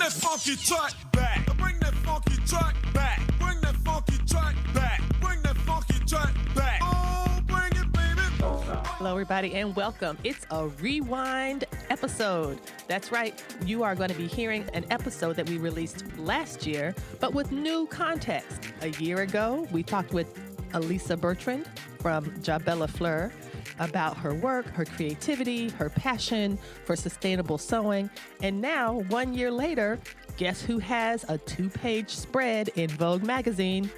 that funky track back. Bring that funky track back. Bring that funky track back. Bring that funky track back. Oh, bring it, baby. Hello, everybody, and welcome. It's a rewind episode. That's right. You are going to be hearing an episode that we released last year, but with new context. A year ago, we talked with Alissa Bertrand from JaBellaFleur about her work, her creativity, her passion for sustainable sewing. And now, 1 year later, guess who has a 2-page spread in Vogue magazine?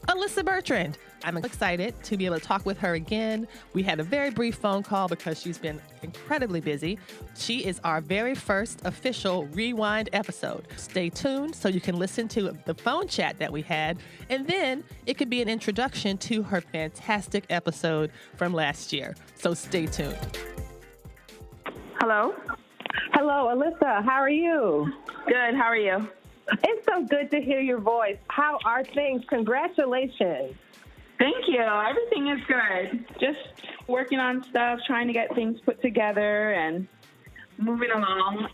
Alissa Bertrand. I'm excited to be able to talk with her again. We had a very brief phone call because she's been incredibly busy. She is our very first official Rewind episode. Stay tuned so you can listen to the phone chat that we had, and then it could be an introduction to her fantastic episode from last year. So stay tuned. Hello. Hello, Alissa. How are you? Good. How are you? It's so good to hear your voice. How are things? Congratulations. Thank you. Everything is good. Just working on stuff, trying to get things put together and moving along.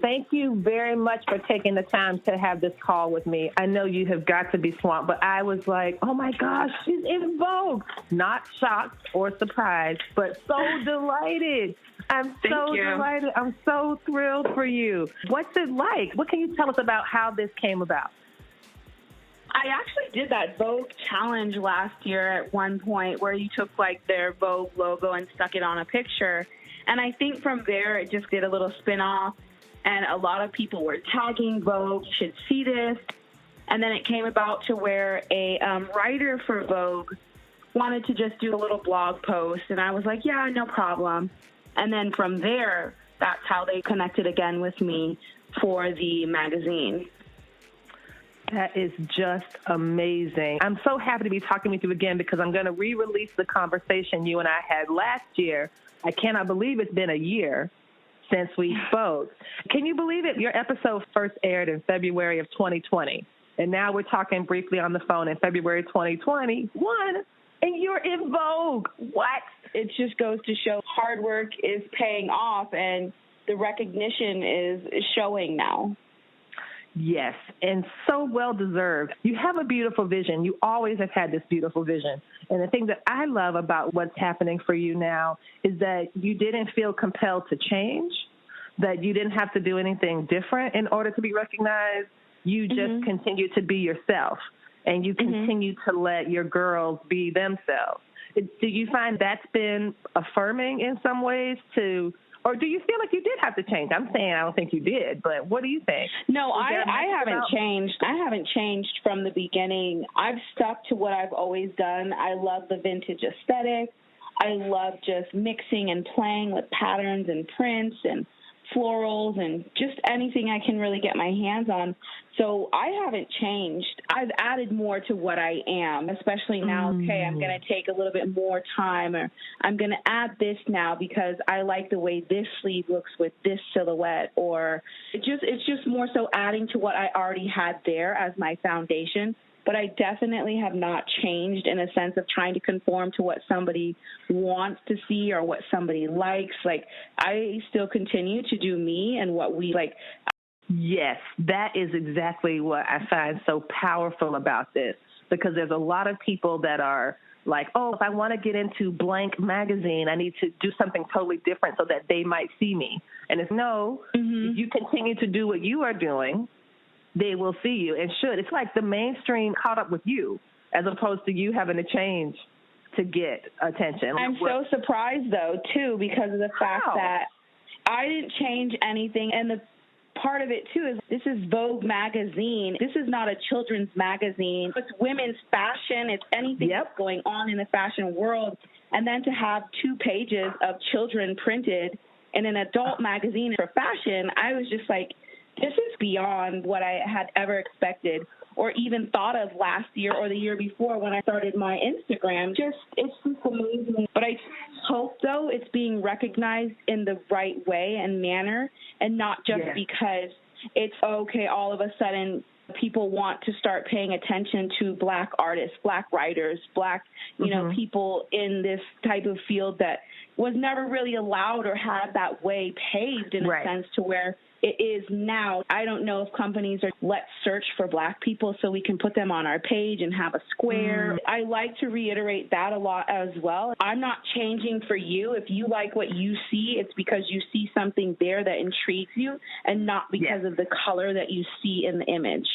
Thank you very much for taking the time to have this call with me. I know you have got to be swamped, but I was like, oh my gosh, she's in Vogue. Not shocked or surprised, but so delighted. I'm so delighted. I'm so thrilled for you. What's it like? What can you tell us about how this came about? I actually did that Vogue challenge last year at one point where you took like their Vogue logo and stuck it on a picture. And I think from there it just did a little spin-off. And a lot of people were tagging Vogue, you should see this. And then it came about to where a writer for Vogue wanted to just do a little blog post. And I was like, yeah, no problem. And then from there, that's how they connected again with me for the magazine. That is just amazing. I'm so happy to be talking with you again because I'm going to re-release the conversation you and I had last year. I cannot believe it's been a year since we spoke. Can you believe it? Your episode first aired in February of 2020, and now we're talking briefly on the phone in February 2021, and you're in Vogue. What? It just goes to show hard work is paying off, and the recognition is showing now. Yes, and so well-deserved. You have a beautiful vision. You always have had this beautiful vision. And the thing that I love about what's happening for you now is that you didn't feel compelled to change, that you didn't have to do anything different in order to be recognized. You just continue to be yourself, and you continue to let your girls be themselves. Do you find that's been affirming in some ways or do you feel like you did have to change? I'm saying I don't think you did, but what do you think? No, I haven't changed. I haven't changed from the beginning. I've stuck to what I've always done. I love the vintage aesthetic. I love just mixing and playing with patterns and prints and florals and just anything I can really get my hands on. So I haven't changed. I've added more to what I am, especially now, okay, I'm going to take a little bit more time, or I'm going to add this now because I like the way this sleeve looks with this silhouette, or it's just more so adding to what I already had there as my foundation. But I definitely have not changed in a sense of trying to conform to what somebody wants to see or what somebody likes. Like, I still continue to do me and what we like. Yes, that is exactly what I find so powerful about this, because there's a lot of people that are like, oh, if I want to get into blank magazine, I need to do something totally different so that they might see me. And if if you continue to do what you are doing, they will see you and should. It's like the mainstream caught up with you as opposed to you having to change to get attention. I'm so surprised, though, too, because of the fact that I didn't change anything. And the part of it, too, is this is Vogue magazine. This is not a children's magazine. It's women's fashion. It's anything that's going on in the fashion world. And then to have 2 pages of children printed in an adult magazine for fashion, I was just like, this is beyond what I had ever expected or even thought of last year or the year before when I started my Instagram. It's just amazing. But I hope, though, it's being recognized in the right way and manner, and not just because it's, okay, all of a sudden people want to start paying attention to Black artists, Black writers, Black, people in this type of field that was never really allowed or had that way paved in a sense to where it is now. I don't know if companies are, let's search for Black people so we can put them on our page and have a square. I like to reiterate that a lot as well. I'm not changing for you. If you like what you see, it's because you see something there that intrigues you and not because of the color that you see in the image.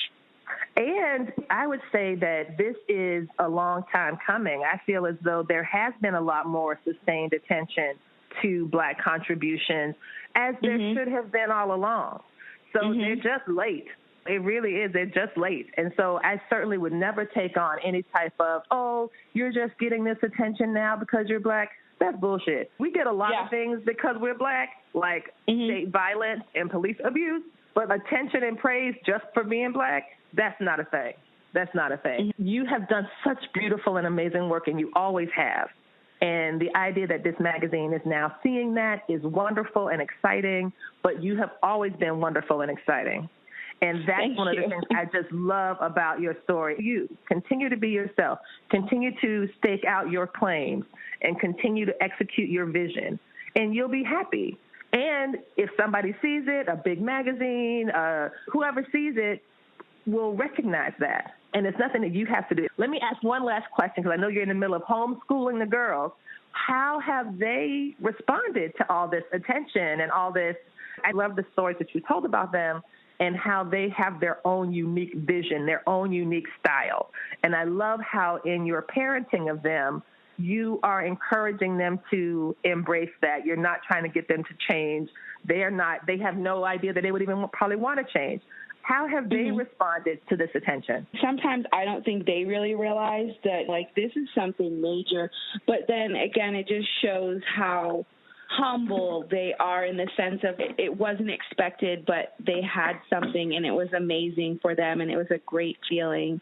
And I would say that this is a long time coming. I feel as though there has been a lot more sustained attention to Black contributions, as there should have been all along. So they're just late. It really is. They're just late. And so I certainly would never take on any type of, oh, you're just getting this attention now because you're Black. That's bullshit. We get a lot of things because we're Black, like state violence and police abuse, but attention and praise just for being Black, that's not a thing. That's not a thing. You have done such beautiful and amazing work, and you always have. And the idea that this magazine is now seeing that is wonderful and exciting, but you have always been wonderful and exciting. And that's one of the things I just love about your story. You continue to be yourself, continue to stake out your claims, and continue to execute your vision, and you'll be happy. And if somebody sees it, a big magazine, whoever sees it will recognize that. And it's nothing that you have to do. Let me ask one last question, because I know you're in the middle of homeschooling the girls. How have they responded to all this attention and all this? I love the stories that you told about them and how they have their own unique vision, their own unique style. And I love how in your parenting of them, you are encouraging them to embrace that. You're not trying to get them to change. They have no idea that they would even probably want to change. How have they responded to this attention? Sometimes I don't think they really realize that, like, this is something major. But then, again, it just shows how humble they are in the sense of it wasn't expected, but they had something, and it was amazing for them, and it was a great feeling.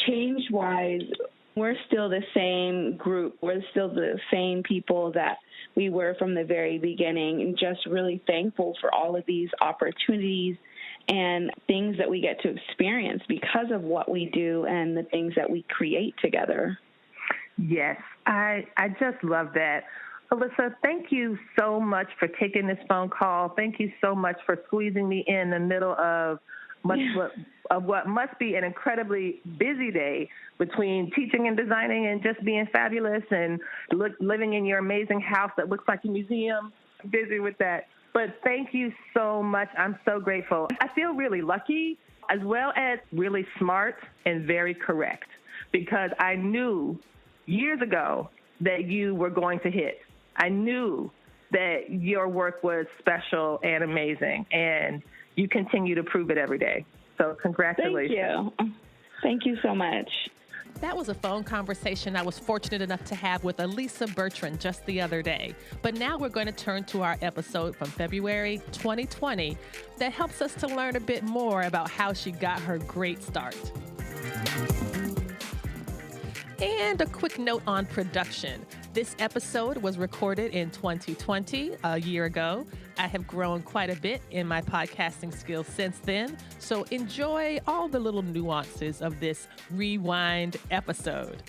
Change-wise, we're still the same group. We're still the same people that we were from the very beginning, and just really thankful for all of these opportunities and things that we get to experience because of what we do and the things that we create together. Yes, I just love that. Alissa, thank you so much for taking this phone call. Thank you so much for squeezing me in the middle of what must be an incredibly busy day between teaching and designing and just being fabulous and living in your amazing house that looks like a museum. Busy with that. But thank you so much. I'm so grateful. I feel really lucky, as well as really smart and very correct, because I knew years ago that you were going to hit. I knew that your work was special and amazing, and you continue to prove it every day. So congratulations. Thank you. Thank you so much. That was a phone conversation I was fortunate enough to have with Alissa Bertrand just the other day. But now we're going to turn to our episode from February 2020 that helps us to learn a bit more about how she got her great start. And a quick note on production. This episode was recorded in 2020, a year ago. I have grown quite a bit in my podcasting skills since then, so enjoy all the little nuances of this rewind episode.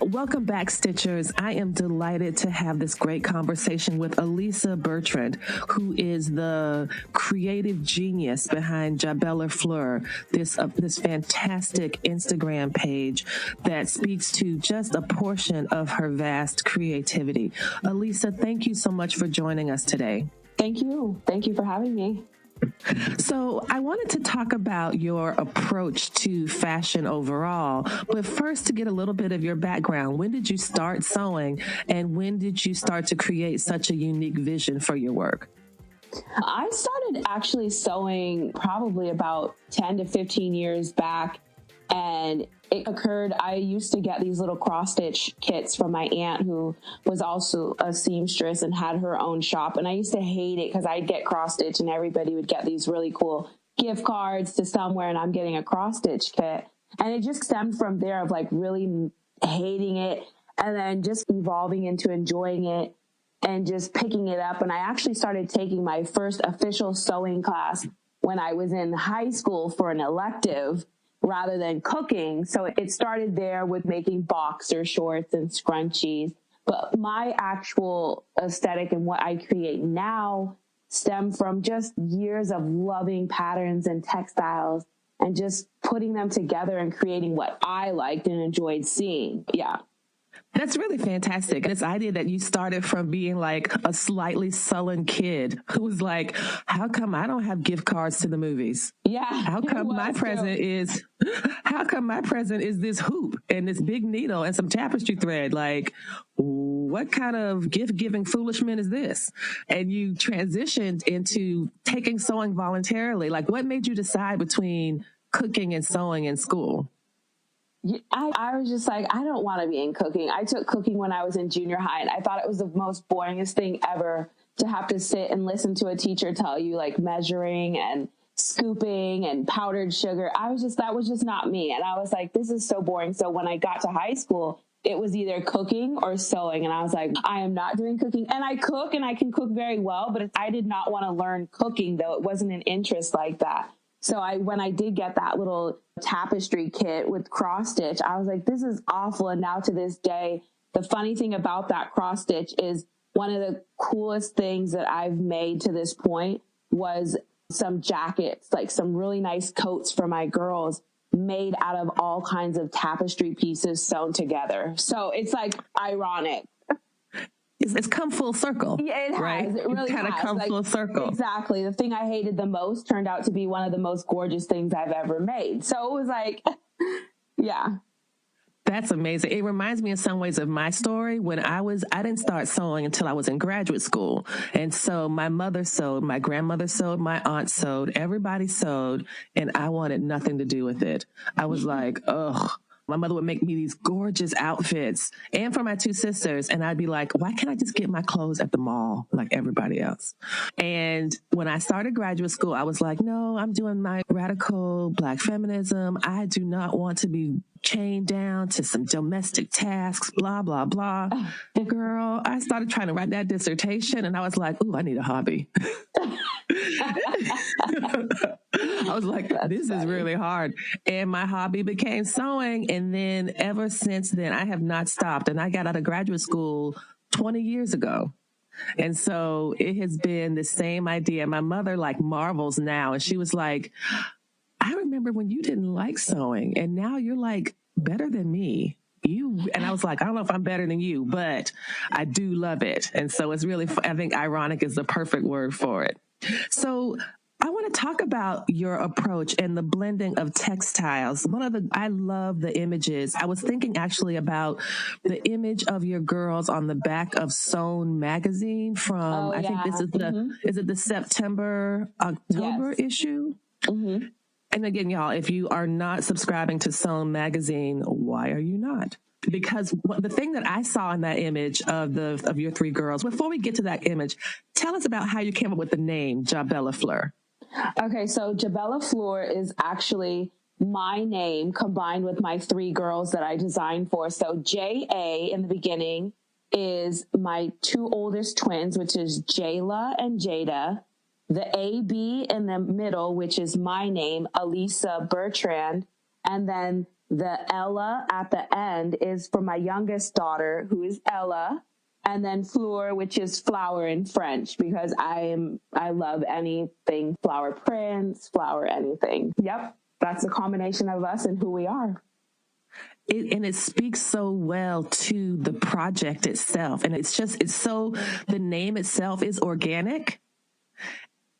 Welcome back, Stitchers. I am delighted to have this great conversation with Alissa Bertrand, who is the creative genius behind JaBellaFleur, this fantastic Instagram page that speaks to just a portion of her vast creativity. Alissa, thank you so much for joining us today. Thank you. Thank you for having me. So I wanted to talk about your approach to fashion overall, but first to get a little bit of your background. When did you start sewing, and when did you start to create such a unique vision for your work? I started actually sewing probably about 10 to 15 years back, and it occurred, I used to get these little cross-stitch kits from my aunt, who was also a seamstress and had her own shop. And I used to hate it because I'd get cross-stitch and everybody would get these really cool gift cards to somewhere, and I'm getting a cross-stitch kit. And it just stemmed from there of like really hating it and then just evolving into enjoying it and just picking it up. And I actually started taking my first official sewing class when I was in high school for an elective, rather than cooking. So it started there with making boxer shorts and scrunchies. But my actual aesthetic and what I create now stem from just years of loving patterns and textiles and just putting them together and creating what I liked and enjoyed seeing. Yeah. That's really fantastic. This idea that you started from being like a slightly sullen kid who was like, how come I don't have gift cards to the movies? Yeah. How come my present is this hoop and this big needle and some tapestry thread? Like, what kind of gift-giving foolishment is this? And you transitioned into taking sewing voluntarily. Like, what made you decide between cooking and sewing in school? I was just like, I don't want to be in cooking. I took cooking when I was in junior high, and I thought it was the most boringest thing ever to have to sit and listen to a teacher tell you like measuring and scooping and powdered sugar. That was just not me. And I was like, this is so boring. So when I got to high school, it was either cooking or sewing. And I was like, I am not doing cooking. And I cook and I can cook very well, but I did not want to learn cooking, though it wasn't an interest like that. So when I did get that little tapestry kit with cross stitch, I was like, this is awful. And now to this day, the funny thing about that cross stitch is one of the coolest things that I've made to this point was some jackets, like some really nice coats for my girls made out of all kinds of tapestry pieces sewn together. So it's like ironic. It's come full circle. Yeah, it has. Right? It really kind of come full circle. Exactly. The thing I hated the most turned out to be one of the most gorgeous things I've ever made. So it was like, yeah. That's amazing. It reminds me in some ways of my story. When I didn't start sewing until I was in graduate school. And so my mother sewed, my grandmother sewed, my aunt sewed, everybody sewed, and I wanted nothing to do with it. I was like, ugh. My mother would make me these gorgeous outfits and for my two sisters. And I'd be like, why can't I just get my clothes at the mall like everybody else? And when I started graduate school, I was like, no, I'm doing my radical Black feminism. I do not want to be chained down to some domestic tasks, blah, blah, blah. Girl, I started trying to write that dissertation and I was like, ooh, I need a hobby. I was like, this is really hard. And my hobby became sewing. And then ever since then, I have not stopped. And I got out of graduate school 20 years ago. And so it has been the same idea. My mother like marvels now. And she was like, I remember when you didn't like sewing and now you're like better than me. And I was like, I don't know if I'm better than you, but I do love it. And so it's really, I think ironic is the perfect word for it. So I want to talk about your approach and the blending of textiles. I love the images. I was thinking actually about the image of your girls on the back of Sewn magazine from, I think this is is it the September, October issue? Mm-hmm. And again, y'all, if you are not subscribing to Sewn magazine, why are you not? Because the thing that I saw in that image of your three girls, before we get to that image, tell us about how you came up with the name JaBellaFleur. Okay, so JaBellaFleur is actually my name combined with my three girls that I designed for. So J.A. in the beginning is my two oldest twins, which is Jayla and Jada. The A.B. in the middle, which is my name, Alissa Bertrand. And then the Ella at the end is for my youngest daughter, who is Ella. And then Fleur, which is flower in French, because I love anything flower prints, flower anything. Yep. That's a combination of us and who we are. And it speaks so well to the project itself. And the name itself is organic.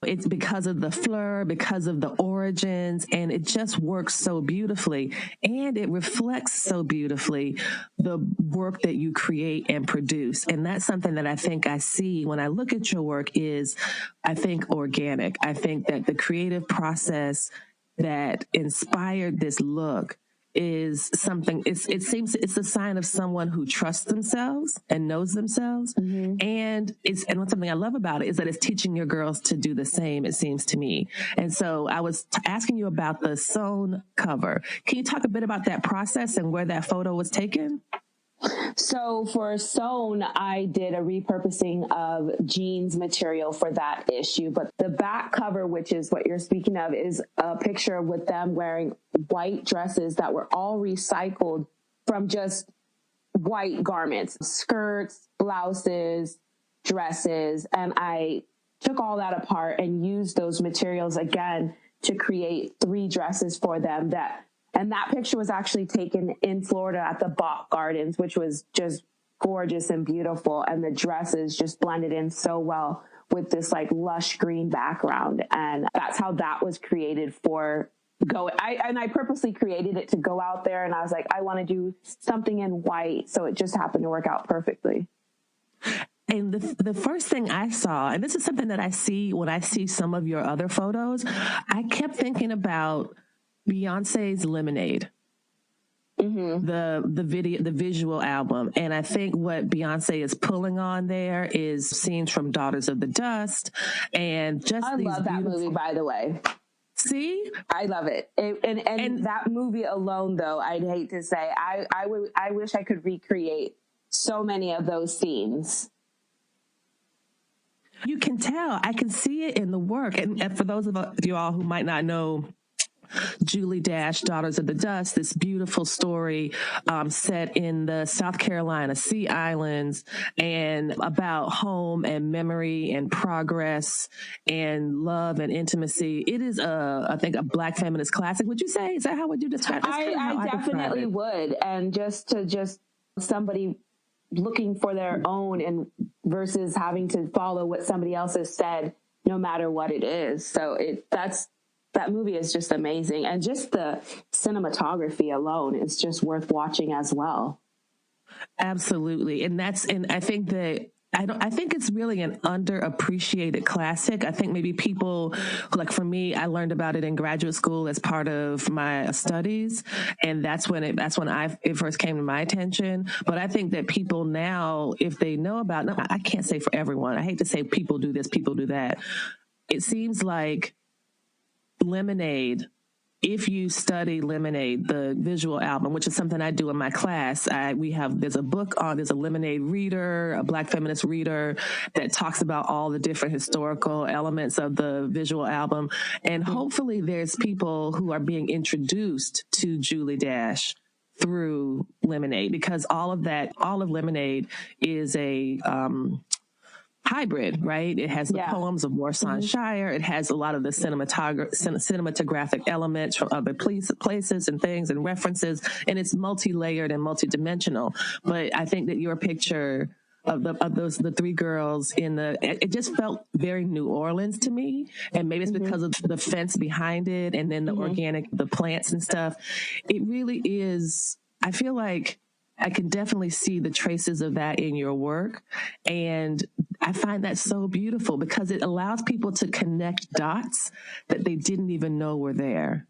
It's because of the fleur, because of the origins, and it just works so beautifully. And it reflects so beautifully the work that you create and produce. And that's something that I think I see when I look at your work is, I think, organic. I think that the creative process that inspired this look is something, it seems it's a sign of someone who trusts themselves and knows themselves. Mm-hmm. And something I love about it is that it's teaching your girls to do the same, it seems to me. And so I was asking you about the Sewn cover. Can you talk a bit about that process and where that photo was taken? So for Sewn, I did a repurposing of jeans material for that issue. But the back cover, which is what you're speaking of, is a picture with them wearing white dresses that were all recycled from just white garments, skirts, blouses, dresses. And I took all that apart and used those materials again to create 3 dresses for them. And that picture was actually taken in Florida at the Bach Gardens, which was just gorgeous and beautiful. And the dresses just blended in so well with this like lush green background. And that's how that was created for I purposely created it to go out there. And I was like, I want to do something in white. So it just happened to work out perfectly. And the first thing I saw, and this is something that I see when I see some of your other photos, I kept thinking about Beyonce's Lemonade, the visual album. And I think what Beyonce is pulling on there is scenes from Daughters of the Dust and just I love that movie, by the way. See? I love it. And that movie alone, though, I'd hate to say, I wish I could recreate so many of those scenes. You can tell. I can see it in the work. And for those of you all who might not know Julie Dash, Daughters of the Dust, this beautiful story set in the South Carolina Sea Islands and about home and memory and progress and love and intimacy. It is, I think, a Black feminist classic. Would you say? Is that how would you describe it? I definitely would. And just somebody looking for their own and versus having to follow what somebody else has said, no matter what it is. So that movie is just amazing. And just the cinematography alone is just worth watching as well. Absolutely. And I think that I think it's really an underappreciated classic. I think maybe people, like for me, I learned about it in graduate school as part of my studies. And that's when it first came to my attention. But I think that people now, if they know about, no, I can't say for everyone. I hate to say people do this, people do that. It seems like Lemonade, if you study Lemonade, the visual album, which is something I do in my class, there's a Lemonade reader, a Black feminist reader that talks about all the different historical elements of the visual album. And hopefully there's people who are being introduced to Julie Dash through Lemonade, because all of Lemonade is a, hybrid, right? It has the poems of Warsan Shire. It has a lot of the cinematographic elements from other places and things and references, and it's multi-layered and multi-dimensional. But I think that your picture of the 3 girls it just felt very New Orleans to me, and maybe it's because of the fence behind it and then the organic, the plants and stuff. It really is. I feel like I can definitely see the traces of that in your work. And I find that so beautiful because it allows people to connect dots that they didn't even know were there.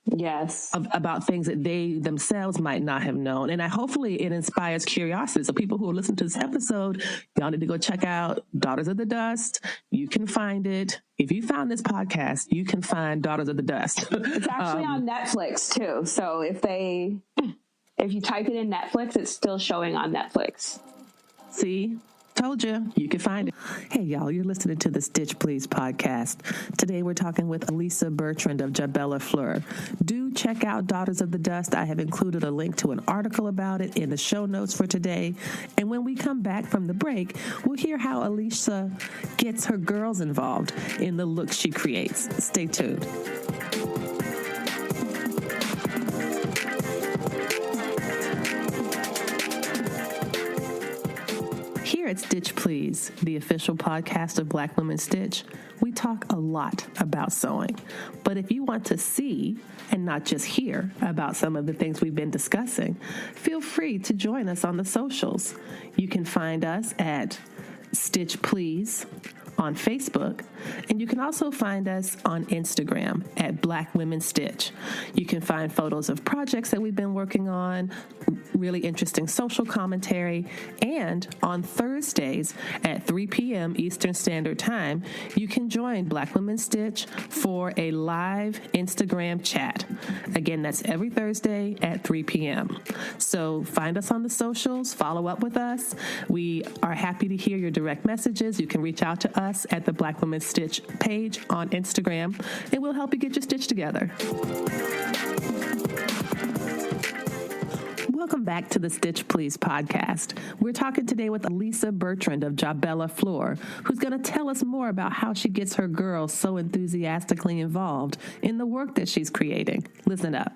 Yes. About things that they themselves might not have known. And hopefully it inspires curiosity. So people who are listening to this episode, y'all need to go check out Daughters of the Dust. You can find it. If you found this podcast, you can find Daughters of the Dust. It's actually on Netflix too. So if you type it in Netflix, it's still showing on Netflix. See? Told you can find it. Hey, y'all, you're listening to the Stitch Please podcast. Today, we're talking with Alissa Bertrand of JaBellaFleur. Do check out Daughters of the Dust. I have included a link to an article about it in the show notes for today. And when we come back from the break, we'll hear how Alissa gets her girls involved in the looks she creates. Stay tuned. Here at Stitch Please, the official podcast of Black Women Stitch, we talk a lot about sewing. But if you want to see and not just hear about some of the things we've been discussing, feel free to join us on the socials. You can find us at Stitch Please on Facebook, and you can also find us on Instagram at Black Women Stitch. You can find photos of projects that we've been working on, really interesting social commentary, and on Thursdays at 3 p.m. Eastern Standard Time, you can join Black Women Stitch for a live Instagram chat. Again, that's every Thursday at 3 p.m. So find us on the socials, follow up with us. We are happy to hear your direct messages. You can reach out to us at the Black Women Stitch page on Instagram, and we'll help you get your stitch together. Welcome back to the Stitch Please podcast. We're talking today with Alissa Bertrand of JaBellaFleur, who's going to tell us more about how she gets her girls so enthusiastically involved in the work that she's creating. Listen up.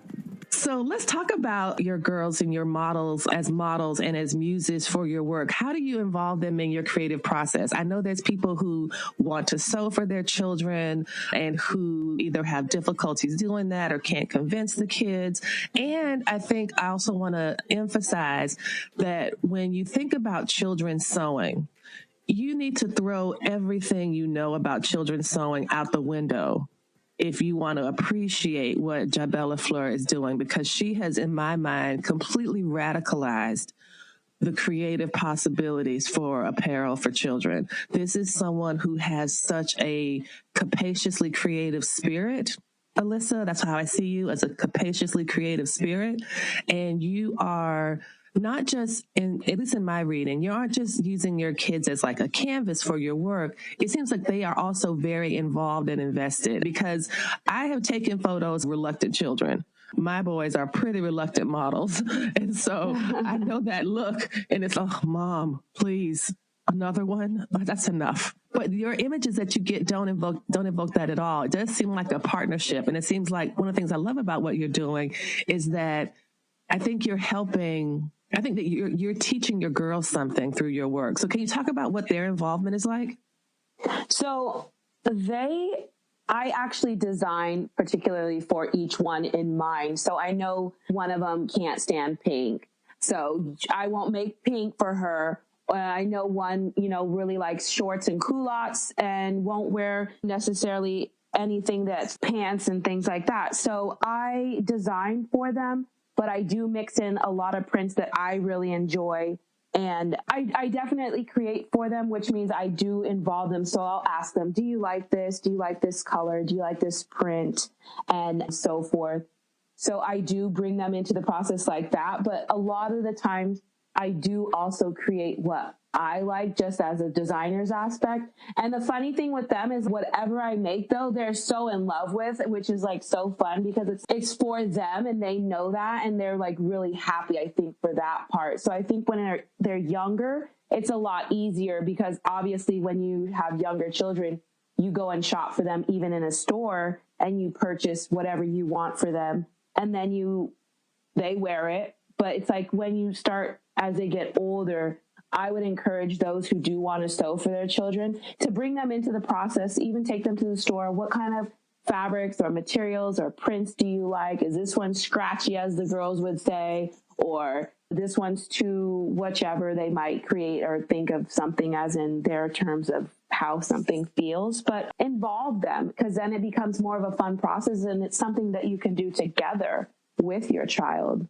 So let's talk about your girls and your models and as muses for your work. How do you involve them in your creative process? I know there's people who want to sew for their children and who either have difficulties doing that or can't convince the kids. And I think I also want to emphasize that when you think about children's sewing, you need to throw everything you know about children's sewing out the window if you want to appreciate what JaBellaFleur is doing, because she has, in my mind, completely radicalized the creative possibilities for apparel for children. This is someone who has such a capaciously creative spirit, Alissa. That's how I see you, as a capaciously creative spirit. And you are not just, at least in my reading, you aren't just using your kids as like a canvas for your work. It seems like they are also very involved and invested, because I have taken photos of reluctant children. My boys are pretty reluctant models. And so I know that look, and it's, oh, Mom, please, another one? Oh, that's enough. But your images that you get don't evoke that at all. It does seem like a partnership. And it seems like one of the things I love about what you're doing is that I think that you're teaching your girls something through your work. So can you talk about what their involvement is like? So I actually design particularly for each one in mind. So I know one of them can't stand pink, so I won't make pink for her. I know one, really likes shorts and culottes and won't wear necessarily anything that's pants and things like that. So I design for them, but I do mix in a lot of prints that I really enjoy. And I definitely create for them, which means I do involve them. So I'll ask them, do you like this? Do you like this color? Do you like this print? And so forth. So I do bring them into the process like that. But a lot of the times I do also create what I like, just as a designer's aspect. And the funny thing with them is whatever I make, though, they're so in love with, which is like so fun, because it's for them and they know that, and they're like really happy, I think, for that part. So I think when they're younger, it's a lot easier, because obviously when you have younger children, you go and shop for them even in a store and you purchase whatever you want for them, and then they wear it. But it's like when you start, as they get older, I would encourage those who do want to sew for their children to bring them into the process, even take them to the store. What kind of fabrics or materials or prints do you like? Is this one scratchy, as the girls would say, or this one's too whichever they might create or think of something as in their terms of how something feels, but involve them, because then it becomes more of a fun process and it's something that you can do together with your child.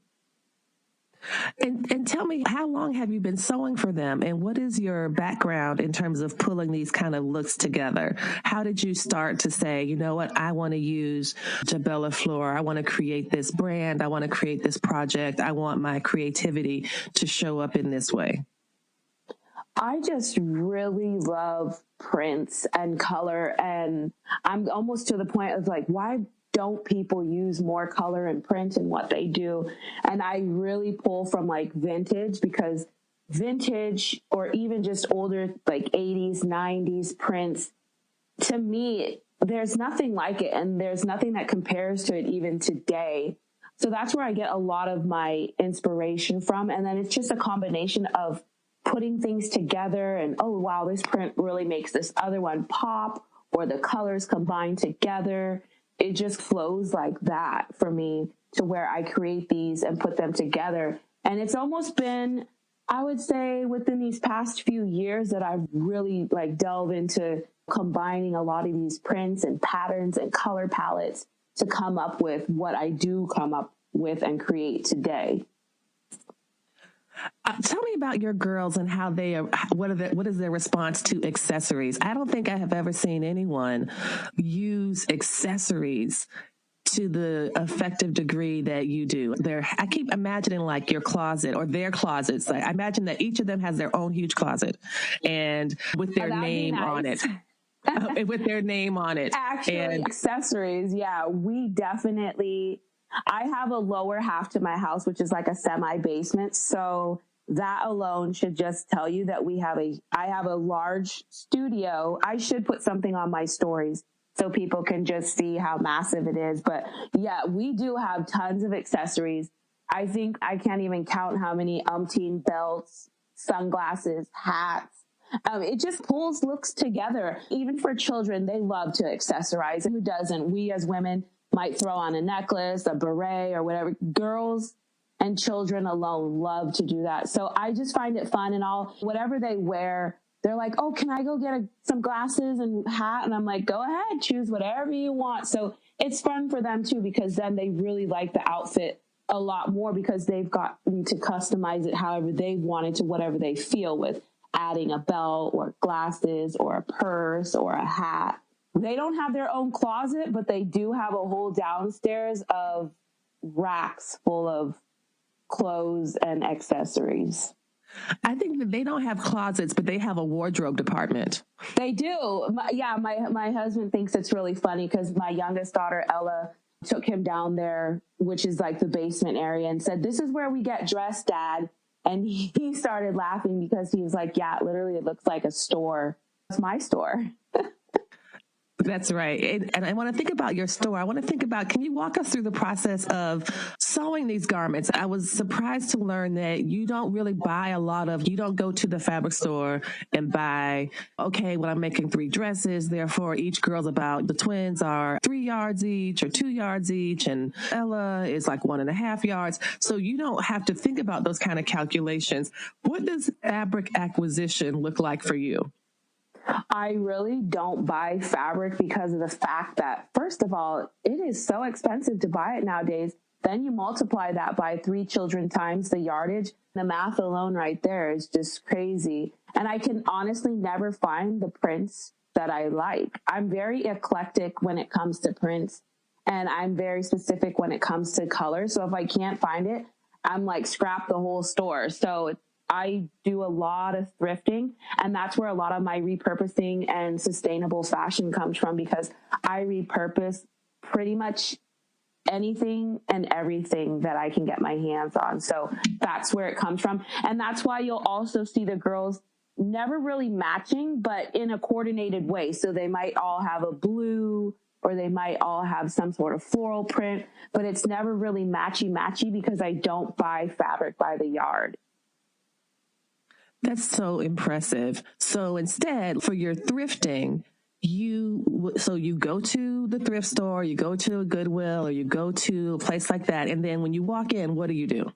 And tell me, how long have you been sewing for them, and what is your background in terms of pulling these kind of looks together? How did you start to say, you know what, I want to use JaBellaFleur, I want to create this brand, I want to create this project, I want my creativity to show up in this way? I just really love prints and color, and I'm almost to the point of like, why don't people use more color and print in what they do? And I really pull from like vintage, because vintage, or even just older, like 80s, 90s prints, to me, there's nothing like it. And there's nothing that compares to it even today. So that's where I get a lot of my inspiration from. And then it's just a combination of putting things together and, oh, wow, this print really makes this other one pop, or the colors combine together. It just flows like that for me, to where I create these and put them together. And it's almost been, I would say, within these past few years that I've really like delved into combining a lot of these prints and patterns and color palettes to come up with what I do come up with and create today. Tell me about your girls and how they are. What is their response to accessories? I don't think I have ever seen anyone use accessories to the effective degree that you do. I keep imagining like your closet or their closets. Like, I imagine that each of them has their own huge closet, and with their name on it. With their name on it. Actually, accessories, yeah, we definitely I have a lower half to my house, which is like a semi basement. So that alone should just tell you that I have a large studio. I should put something on my stories so people can just see how massive it is. But yeah, we do have tons of accessories. I think I can't even count how many umpteen belts, sunglasses, hats. It just pulls looks together. Even for children, they love to accessorize. Who doesn't? We as women might throw on a necklace, a beret, or whatever. Girls and children alone love to do that. So I just find it fun, and whatever they wear, they're like, oh, can I go get some glasses and hat? And I'm like, go ahead, choose whatever you want. So it's fun for them too, because then they really like the outfit a lot more because they've got to customize it however they want it to whatever they feel with adding a belt or glasses or a purse or a hat. They don't have their own closet, but they do have a whole downstairs of racks full of clothes and accessories. I think that they don't have closets, but they have a wardrobe department. They do. My husband thinks it's really funny because my youngest daughter, Ella, took him down there, which is like the basement area, and said, this is where we get dressed, Dad. And he started laughing because he was like, yeah, literally it looks like a store. It's my store. That's right. And I want to think about your store. I want to think about, can you walk us through the process of sewing these garments? I was surprised to learn that you don't really buy you don't go to the fabric store and buy, okay, well, I'm making 3 dresses. Therefore, each girl's the twins are 3 yards each or 2 yards each. And Ella is like 1.5 yards. So you don't have to think about those kind of calculations. What does fabric acquisition look like for you? I really don't buy fabric because of the fact that, first of all, it is so expensive to buy it nowadays. Then you multiply that by 3 children times the yardage. The math alone right there is just crazy. And I can honestly never find the prints that I like. I'm very eclectic when it comes to prints, and I'm very specific when it comes to color. So if I can't find it, I'm like, scrap the whole store. So I do a lot of thrifting, and that's where a lot of my repurposing and sustainable fashion comes from, because I repurpose pretty much anything and everything that I can get my hands on. So that's where it comes from. And that's why you'll also see the girls never really matching, but in a coordinated way. So they might all have a blue, or they might all have some sort of floral print, but it's never really matchy because I don't buy fabric by the yard. That's so impressive. So instead, for your thrifting, you go to the thrift store, you go to a Goodwill, or you go to a place like that. And then when you walk in, what do?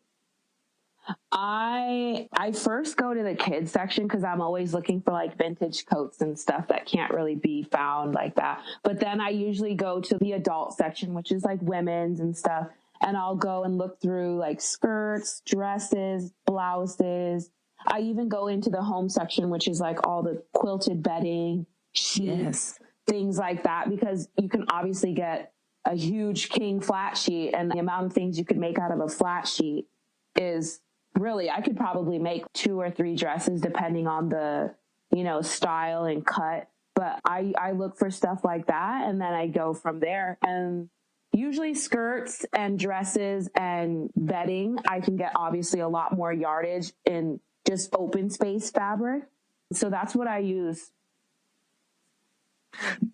I first go to the kids section because I'm always looking for like vintage coats and stuff that can't really be found like that. But then I usually go to the adult section, which is like women's and stuff. And I'll go and look through like skirts, dresses, blouses. I even go into the home section, which is like all the quilted bedding, sheets, things like that, because you can obviously get a huge king flat sheet, and the amount of things you could make out of a flat sheet is really, I could probably make 2 or 3 dresses depending on the, style and cut. But I look for stuff like that, and then I go from there. And usually skirts and dresses and bedding, I can get obviously a lot more yardage in just open space fabric. So that's what I use.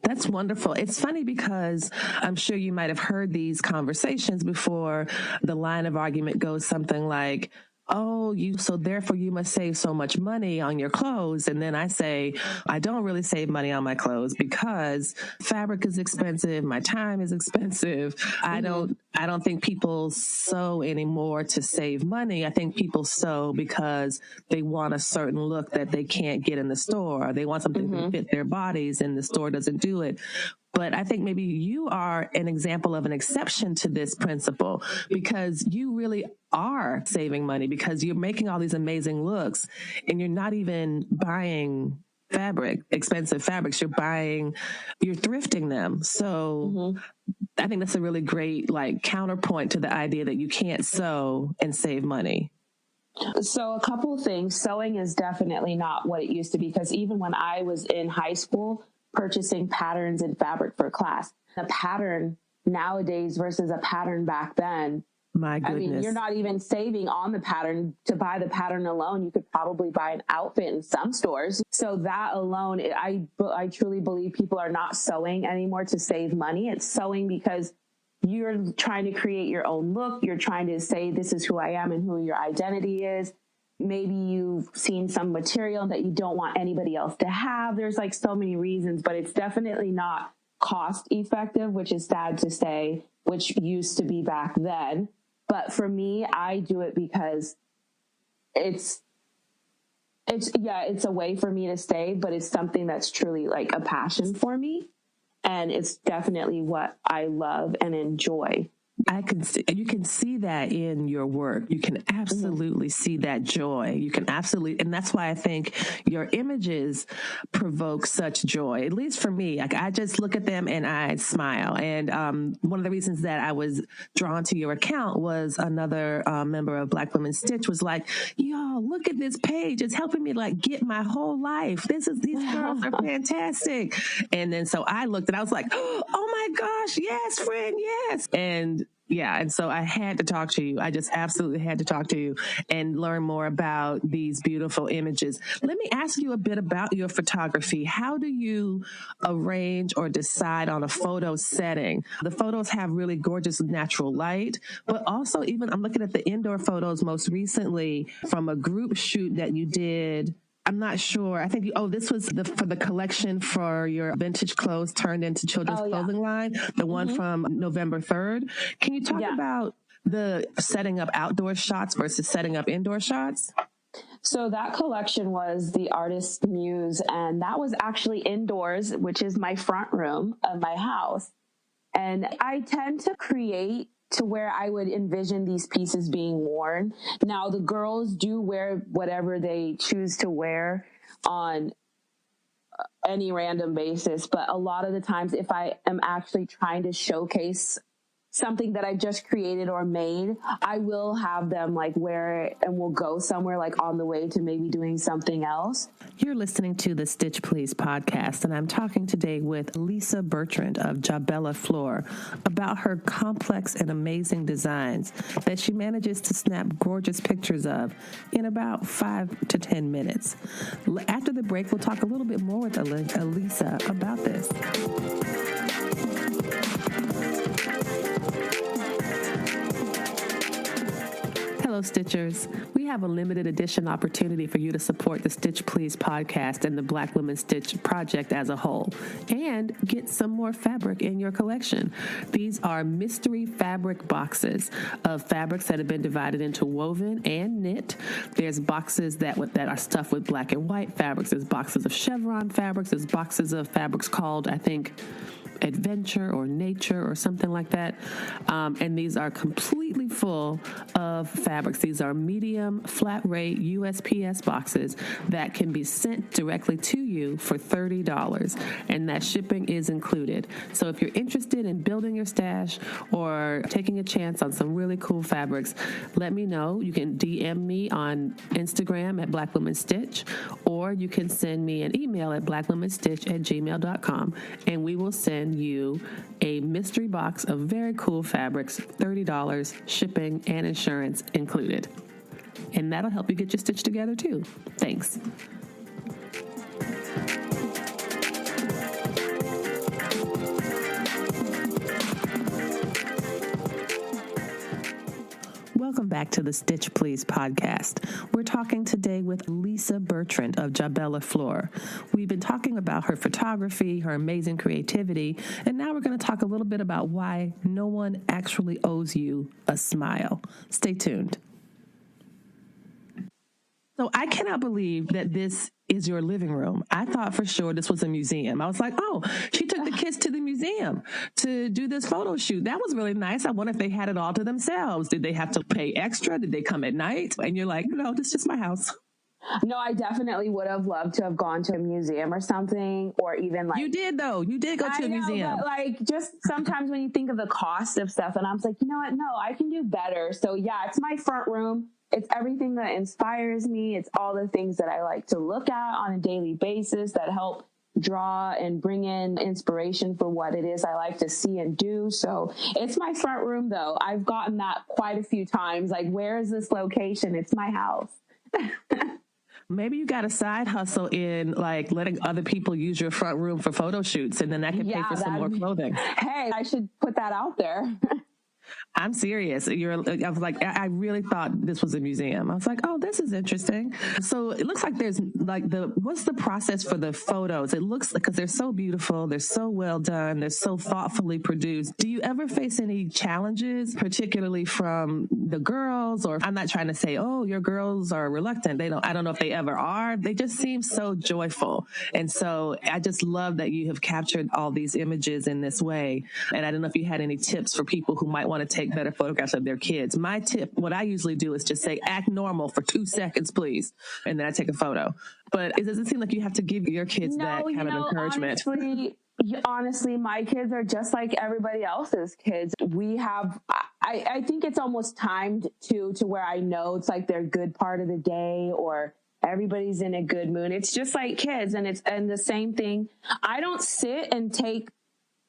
That's wonderful. It's funny because I'm sure you might have heard these conversations before. The line of argument goes something like, oh, so therefore you must save so much money on your clothes. And then I say, I don't really save money on my clothes because fabric is expensive. My time is expensive. I don't think people sew anymore to save money. I think people sew because they want a certain look that they can't get in the store. They want something to fit their bodies, and the store doesn't do it. But I think maybe you are an example of an exception to this principle, because you really are saving money because you're making all these amazing looks and you're not even buying expensive fabrics. You're thrifting them. So I think that's a really great counterpoint to the idea that you can't sew and save money. So a couple of things. Sewing is definitely not what it used to be, because even when I was in high school, purchasing patterns and fabric for class, the pattern nowadays versus a pattern back then. My goodness. I mean, you're not even saving on the pattern. To buy the pattern alone, you could probably buy an outfit in some stores. So that alone, I truly believe people are not sewing anymore to save money. It's sewing because you're trying to create your own look. You're trying to say, this is who I am and who your identity is. Maybe you've seen some material that you don't want anybody else to have. There's like so many reasons, but it's definitely not cost effective, which is sad to say, which used to be back then. But for me, I do it because it's a way for me to save, but it's something that's truly like a passion for me. And it's definitely what I love and enjoy. You can see that in your work. You can absolutely see that joy. You can absolutely, and that's why I think your images provoke such joy, at least for me. Like, I just look at them and I smile. And one of the reasons that I was drawn to your account was another member of Black Women Stitch was like, yo, look at this page. It's helping me like get my whole life. These girls are fantastic. And then so I looked and I was like, oh my gosh, yes, friend, yes. And so I had to talk to you. I just absolutely had to talk to you and learn more about these beautiful images. Let me ask you a bit about your photography. How do you arrange or decide on a photo setting? The photos have really gorgeous natural light, but also even I'm looking at the indoor photos most recently from a group shoot that you did. I'm not sure. I think, this was for the collection for your vintage clothes turned into children's clothing line, the one from November 3rd. Can you talk about the setting up outdoor shots versus setting up indoor shots? So that collection was the Artist's Muse, and that was actually indoors, which is my front room of my house. And I tend to create to where I would envision these pieces being worn. Now, the girls do wear whatever they choose to wear on any random basis, but a lot of the times if I am actually trying to showcase something that I just created or made, I will have them like wear it and we'll go somewhere like on the way to maybe doing something else. You're listening to the Stitch Please podcast, and I'm talking today with Alissa Bertrand of JaBellaFleur about her complex and amazing designs that she manages to snap gorgeous pictures of in about 5 to 10 minutes. After the break, we'll talk a little bit more with Alissa about this. Hello, Stitchers. We have a limited edition opportunity for you to support the Stitch Please podcast and the Black Women Stitch project as a whole, and get some more fabric in your collection. These are mystery fabric boxes of fabrics that have been divided into woven and knit. There's boxes that are stuffed with black and white fabrics. There's boxes of chevron fabrics. There's boxes of fabrics called, I think, adventure or nature or something like that. And these are completely full of fabrics. These are medium flat rate USPS boxes that can be sent directly to you for $30, and that shipping is included. So if you're interested in building your stash or taking a chance on some really cool fabrics, let me know. You can DM me on Instagram at Black Women Stitch, or you can send me an email at blackwomenstitch@gmail.com, and we will send you a mystery box of very cool fabrics, $30, shipping and insurance included. And that'll help you get your stitch together too. Thanks. Welcome back to the Stitch Please podcast. We're talking today with Alissa Bertrand of JaBellaFleur. We've been talking about her photography, her amazing creativity, and now we're going to talk a little bit about why no one actually owes you a smile. Stay tuned. So I cannot believe that this is your living room. I thought for sure this was a museum. I was like, oh, she took the kids to the museum to do this photo shoot. That was really nice. I wonder if they had it all to themselves. Did they have to pay extra? Did they come at night? And you're like, no, this is just my house. No, I definitely would have loved to have gone to a museum or something, or even like... You did, though. You did go to a museum. But like, just sometimes when you think of the cost of stuff, and I was like, you know what? No, I can do better. So yeah, it's my front room. It's everything that inspires me. It's all the things that I like to look at on a daily basis that help draw and bring in inspiration for what it is I like to see and do. So it's my front room, though. I've gotten that quite a few times. Like, where is this location? It's my house. Maybe you got a side hustle in like letting other people use your front room for photo shoots, and then that can pay for some more clothing. Hey, I should put that out there. I'm serious. I was like, I really thought this was a museum. I was like, oh, this is interesting. So it looks like there's like what's the process for the photos? It looks like, because they're so beautiful, they're so well done, they're so thoughtfully produced. Do you ever face any challenges, particularly from the girls? Or I'm not trying to say, oh, your girls are reluctant. I don't know if they ever are. They just seem so joyful. And so I just love that you have captured all these images in this way. And I don't know if you had any tips for people who might want to take better photographs of their kids. My tip, what I usually do is just say, act normal for 2 seconds, please. And then I take a photo. But it doesn't seem like you have to give your kids that kind of encouragement. Honestly, my kids are just like everybody else's kids. We have, I think it's almost timed to where I know it's like their good part of the day, or everybody's in a good mood. It's just like kids. And the same thing. I don't sit and take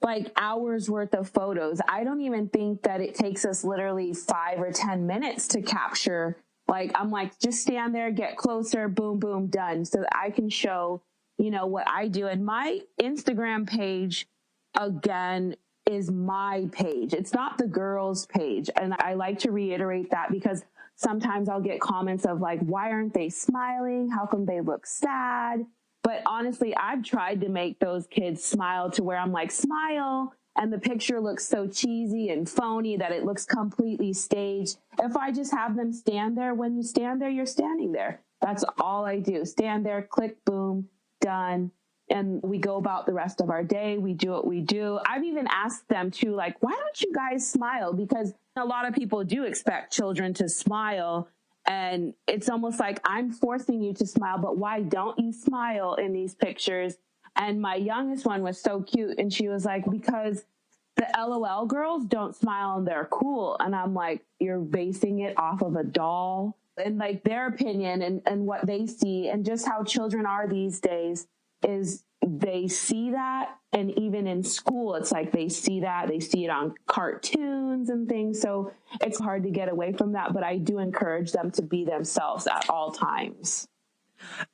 like hours worth of photos. I don't even think that it takes us literally 5 or 10 minutes to capture. Like, I'm like, just stand there, get closer, boom, boom, done. So that I can show, what I do. And my Instagram page, again, is my page. It's not the girls' page. And I like to reiterate that, because sometimes I'll get comments of like, why aren't they smiling? How come they look sad? But honestly, I've tried to make those kids smile to where I'm like, smile. And the picture looks so cheesy and phony that it looks completely staged. If I just have them stand there, when you stand there, you're standing there. That's all I do. Stand there, click, boom, done. And we go about the rest of our day. We do what we do. I've even asked them to, like, why don't you guys smile? Because a lot of people do expect children to smile. And it's almost like I'm forcing you to smile, but why don't you smile in these pictures? And my youngest one was so cute. And she was like, because the LOL girls don't smile and they're cool. And I'm like, you're basing it off of a doll and like their opinion and what they see, and just how children are these days is they see that. And even in school, it's like they see it on cartoons and things. So it's hard to get away from that. But I do encourage them to be themselves at all times.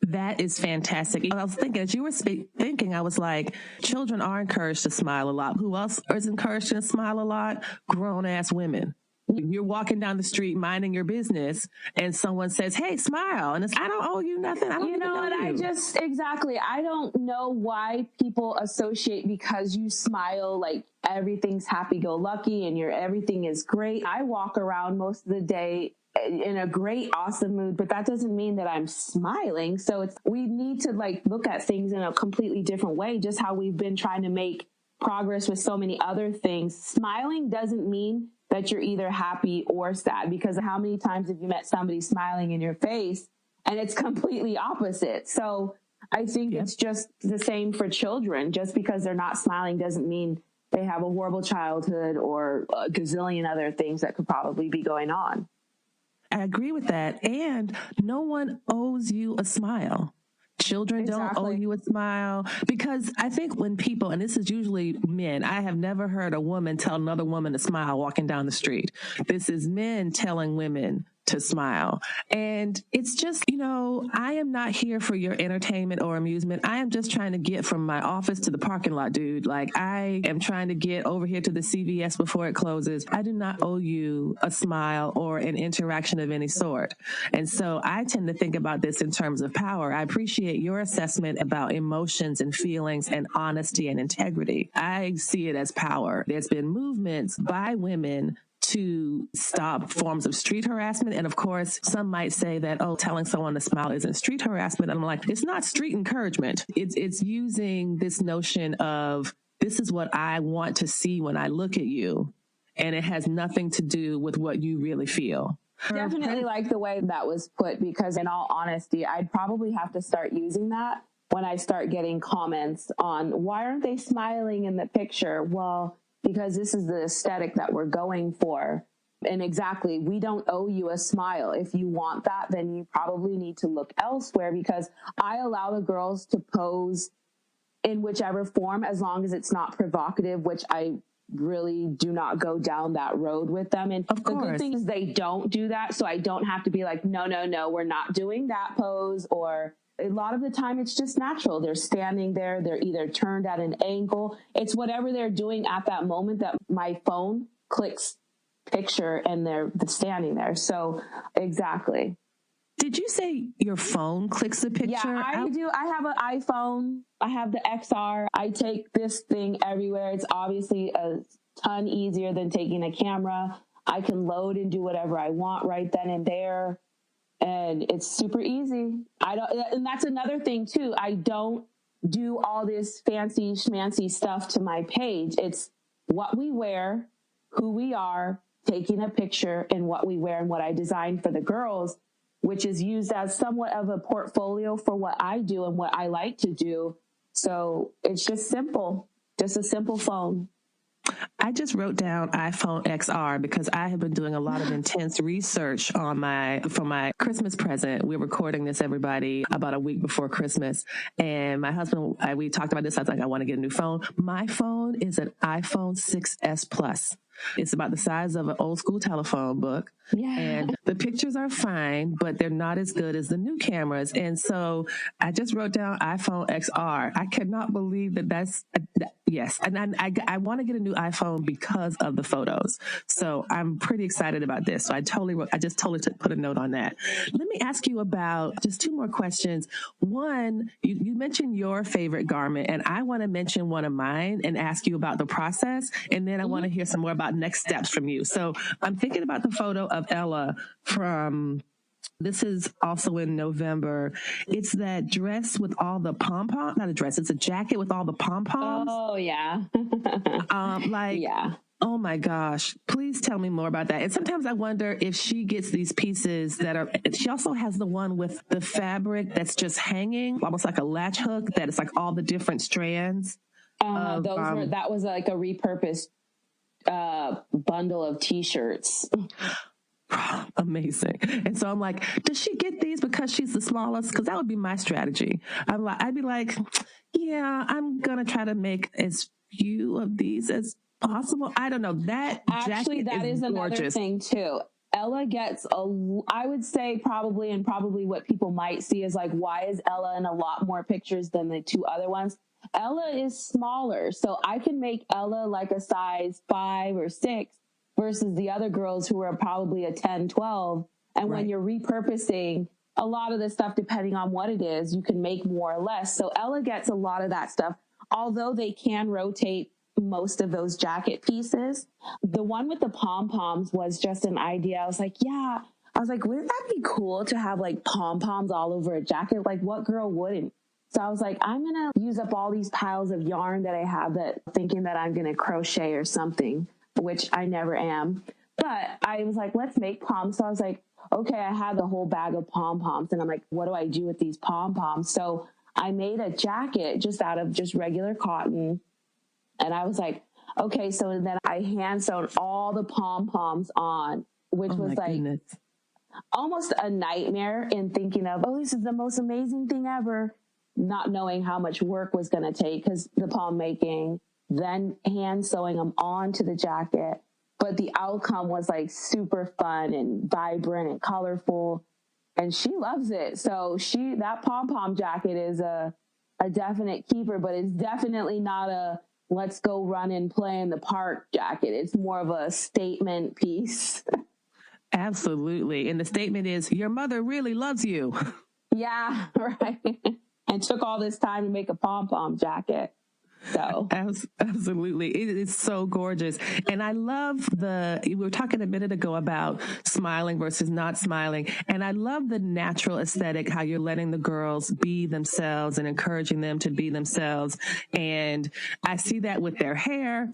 That is fantastic. I was thinking, as you were thinking, I was like, children are encouraged to smile a lot. Who else is encouraged to smile a lot? Grown-ass women. You're walking down the street minding your business and someone says, hey, smile. And it's, I don't owe you nothing. I don't even know you. Exactly. I don't know why people associate because you smile like everything's happy-go-lucky and everything is great. I walk around most of the day in a great, awesome mood, but that doesn't mean that I'm smiling. So we need to like look at things in a completely different way, just how we've been trying to make progress with so many other things. Smiling doesn't mean that you're either happy or sad, because how many times have you met somebody smiling in your face and it's completely opposite? So I think it's just the same for children. Just because they're not smiling doesn't mean they have a horrible childhood or a gazillion other things that could probably be going on. I agree with that. And no one owes you a smile. Children don't owe you a smile, because I think when people, and this is usually men, I have never heard a woman tell another woman to smile walking down the street. This is men telling women to smile. And it's just, I am not here for your entertainment or amusement. I am just trying to get from my office to the parking lot, dude. Like, I am trying to get over here to the CVS before it closes. I do not owe you a smile or an interaction of any sort. And so I tend to think about this in terms of power. I appreciate your assessment about emotions and feelings and honesty and integrity. I see it as power. There's been movements by women to stop forms of street harassment. And of course, some might say that, telling someone to smile isn't street harassment. And I'm like, it's not street encouragement. It's using this notion of, this is what I want to see when I look at you. And it has nothing to do with what you really feel. Definitely like the way that was put, because in all honesty, I'd probably have to start using that when I start getting comments on, why aren't they smiling in the picture? Well, because this is the aesthetic that we're going for. And exactly, we don't owe you a smile. If you want that, then you probably need to look elsewhere, because I allow the girls to pose in whichever form, as long as it's not provocative, which I really do not go down that road with them. And the good thing is they don't do that. So I don't have to be like, no, we're not doing that pose. Or a lot of the time it's just natural. They're standing there. They're either turned at an angle. It's whatever they're doing at that moment that my phone clicks picture and they're standing there. So exactly. Did you say your phone clicks the picture? Yeah, I do. I have an iPhone. I have the XR. I take this thing everywhere. It's obviously a ton easier than taking a camera. I can load and do whatever I want right then and there. And it's super easy. And that's another thing too. I don't do all this fancy schmancy stuff to my page. It's what we wear, who we are, taking a picture, and what we wear and what I designed for the girls, which is used as somewhat of a portfolio for what I do and what I like to do. So it's just simple, just a simple phone. I just wrote down iPhone XR because I have been doing a lot of intense research for my Christmas present. We're recording this, everybody, about a week before Christmas. And my husband, we talked about this. I was like, I want to get a new phone. My phone is an iPhone 6S Plus. It's about the size of an old school telephone book. Yeah. And the pictures are fine, but they're not as good as the new cameras. And so I just wrote down iPhone XR. I cannot believe that's yes. And I want to get a new iPhone because of the photos. So I'm pretty excited about this. So I just totally put a note on that. Let me ask you about just two more questions. One, you mentioned your favorite garment, and I want to mention one of mine and ask you about the process. And then I want to hear some more about next steps from you. So I'm thinking about the photo of Ella this is also in November. It's that dress with all the pom-poms, not a dress, it's a jacket with all the pom-poms. Oh, yeah. Yeah. Oh my gosh. Please tell me more about that. And sometimes I wonder if she gets these pieces she also has the one with the fabric that's just hanging, almost like a latch hook, that it's like all the different strands. That was like a repurposed bundle of t-shirts. Amazing. And so I'm like, does she get these because she's the smallest? Because that would be my strategy. I'd be like, yeah, I'm gonna try to make as few of these as possible. I don't know. That is another gorgeous. Thing too. Ella gets I would say probably what people might see is like, why is Ella in a lot more pictures than the two other ones? Ella is smaller, so I can make Ella like a size 5 or 6 versus the other girls who are probably a 10, 12. And when you're repurposing a lot of the stuff, depending on what it is, you can make more or less. So Ella gets a lot of that stuff, although they can rotate most of those jacket pieces. The one with the pom-poms was just an idea. I was like, wouldn't that be cool to have like pom-poms all over a jacket? Like, what girl wouldn't? So I was like, I'm going to use up all these piles of yarn that I have, thinking that I'm going to crochet or something, which I never am. But I was like, let's make poms. So I was like, okay, I had the whole bag of pom-poms, and I'm like, what do I do with these pom-poms? So I made a jacket just out of just regular cotton. And I was like, okay, so then I hand sewn all the pom-poms on, which was like goodness. Almost a nightmare in thinking of, this is the most amazing thing ever, not knowing how much work was going to take because the pom making, then hand sewing them onto the jacket. But the outcome was like super fun and vibrant and colorful, and she loves it. So that pom-pom jacket is a definite keeper, but it's definitely not a let's go run and play in the park jacket. It's more of a statement piece. Absolutely. And the statement is, your mother really loves you. Yeah, right. And took all this time to make a pom-pom jacket. So absolutely. It is so gorgeous. And I love we were talking a minute ago about smiling versus not smiling. And I love the natural aesthetic, how you're letting the girls be themselves and encouraging them to be themselves. And I see that with their hair.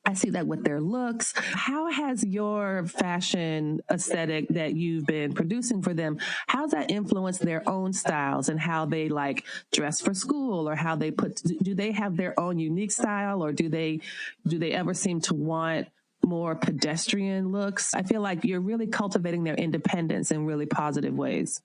I see that with their looks. How has your fashion aesthetic that you've been producing for them, how's that influenced their own styles and how they like dress for school, or how do they have their own unique style, or do they ever seem to want more pedestrian looks? I feel like you're really cultivating their independence in really positive ways.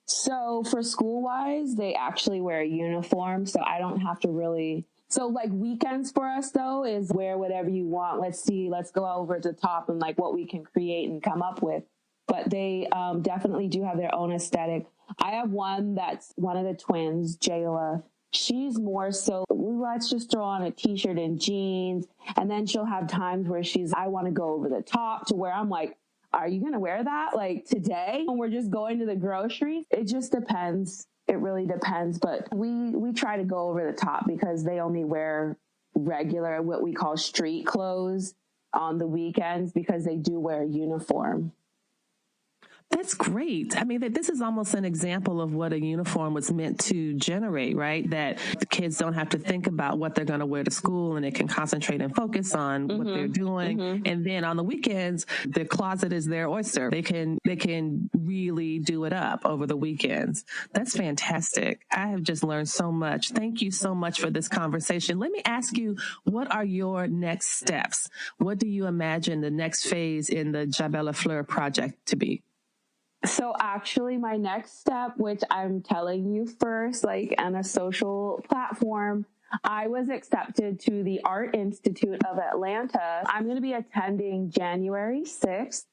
So for school-wise, they actually wear a uniform, so I don't have to really... So like weekends for us, though, is wear whatever you want. Let's go over the top and like what we can create and come up with. But they definitely do have their own aesthetic. I have one that's one of the twins, Jayla. She's more so, let's just throw on a t-shirt and jeans. And then she'll have times where I want to go over the top, to where I'm like, are you going to wear that like today when we're just going to the groceries? It just depends. It really depends. But we try to go over the top because they only wear regular, what we call street clothes on the weekends, because they do wear a uniform. That's great. I mean, this is almost an example of what a uniform was meant to generate, right? That the kids don't have to think about what they're going to wear to school, and they can concentrate and focus on what they're doing. And then on the weekends, their closet is their oyster. They can really do it up over the weekends. That's fantastic. I have just learned so much. Thank you so much for this conversation. Let me ask you, what are your next steps? What do you imagine the next phase in the JaBellaFleur project to be? So actually my next step, which I'm telling you first, like on a social platform, I was accepted to the Art Institute of Atlanta. I'm going to be attending January 6th,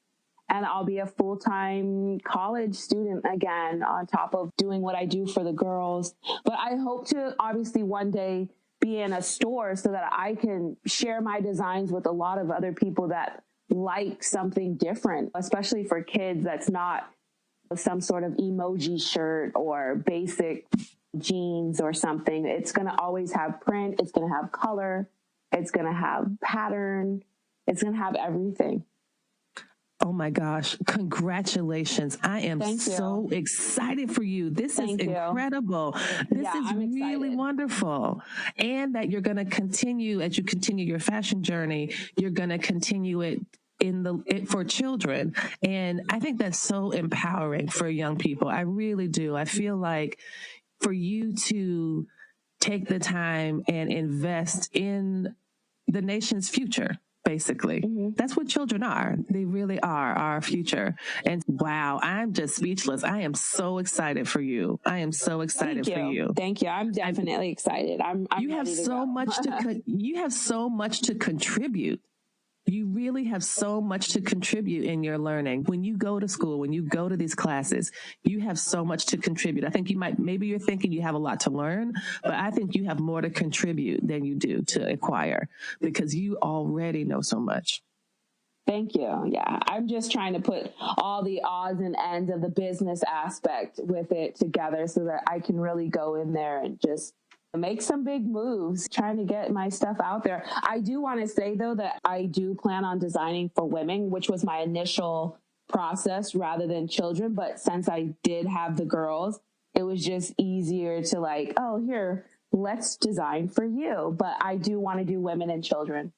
and I'll be a full-time college student again, on top of doing what I do for the girls. But I hope to obviously one day be in a store so that I can share my designs with a lot of other people that like something different, especially for kids. That's not some sort of emoji shirt or basic jeans or something. It's going to always have print. It's going to have color. It's going to have pattern. It's going to have everything. Oh my gosh. Congratulations. I am so excited for you. This is incredible. This is really wonderful. And that you're going to continue, as you continue your fashion journey, you're going to continue it for children. And I think that's so empowering for young people. I really do. I feel like for you to take the time and invest in the nation's future, basically. That's what children are. They really are our future. And wow, I'm just speechless. I am so excited for you. I am so excited for you. Thank you. I'm definitely excited. You have so much you have so much to contribute. You really have so much to contribute in your learning. When you go to school, when you go to these classes, you have so much to contribute. I think maybe you're thinking you have a lot to learn, but I think you have more to contribute than you do to acquire, because you already know so much. Thank you. Yeah, I'm just trying to put all the odds and ends of the business aspect with it together so that I can really go in there and just make some big moves, trying to get my stuff out there. I do want to say, though, that I do plan on designing for women, which was my initial process rather than children. But since I did have the girls, it was just easier to like, oh, here, let's design for you. But I do want to do women and children.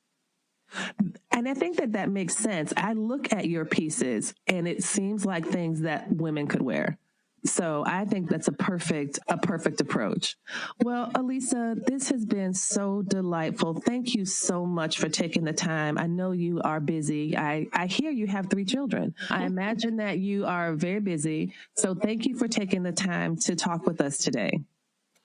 And I think that makes sense. I look at your pieces and it seems like things that women could wear. So I think that's a perfect approach. Well, Alissa, this has been so delightful. Thank you so much for taking the time. I know you are busy. I hear you have 3 children. I imagine that you are very busy. So thank you for taking the time to talk with us today.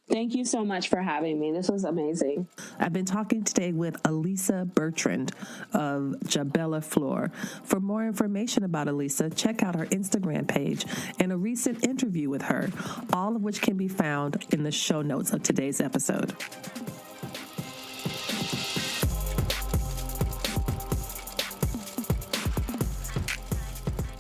Thank you so much for having me. This was amazing. I've been talking today with Alissa Bertrand of JaBellaFleur. For more information about Alissa, check out her Instagram page and a recent interview with her, all of which can be found in the show notes of today's episode.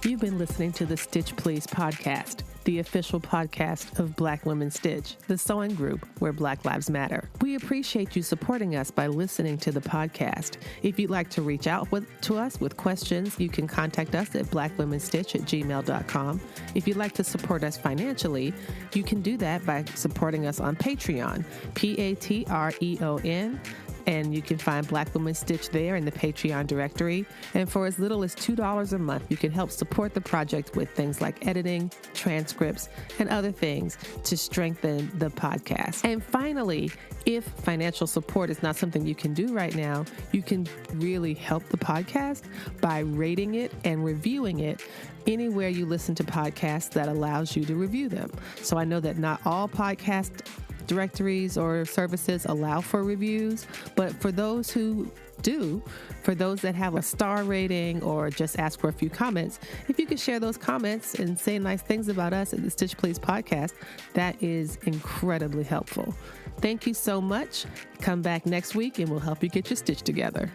You've been listening to the Stitch Please podcast, the official podcast of Black Women Stitch, the sewing group where Black Lives Matter. We appreciate you supporting us by listening to the podcast. If you'd like to reach out to us with questions, you can contact us at blackwomenstitch@gmail.com. If you'd like to support us financially, you can do that by supporting us on Patreon, Patreon. And you can find Black Women Stitch there in the Patreon directory. And for as little as $2 a month, you can help support the project with things like editing, transcripts, and other things to strengthen the podcast. And finally, if financial support is not something you can do right now, you can really help the podcast by rating it and reviewing it anywhere you listen to podcasts that allows you to review them. So I know that not all podcast directories or services allow for reviews, but for those who do, for those that have a star rating or just ask for a few comments, if you could share those comments and say nice things about us at the Stitch Please podcast, that is incredibly helpful. Thank you so much. Come back next week and we'll help you get your stitch together.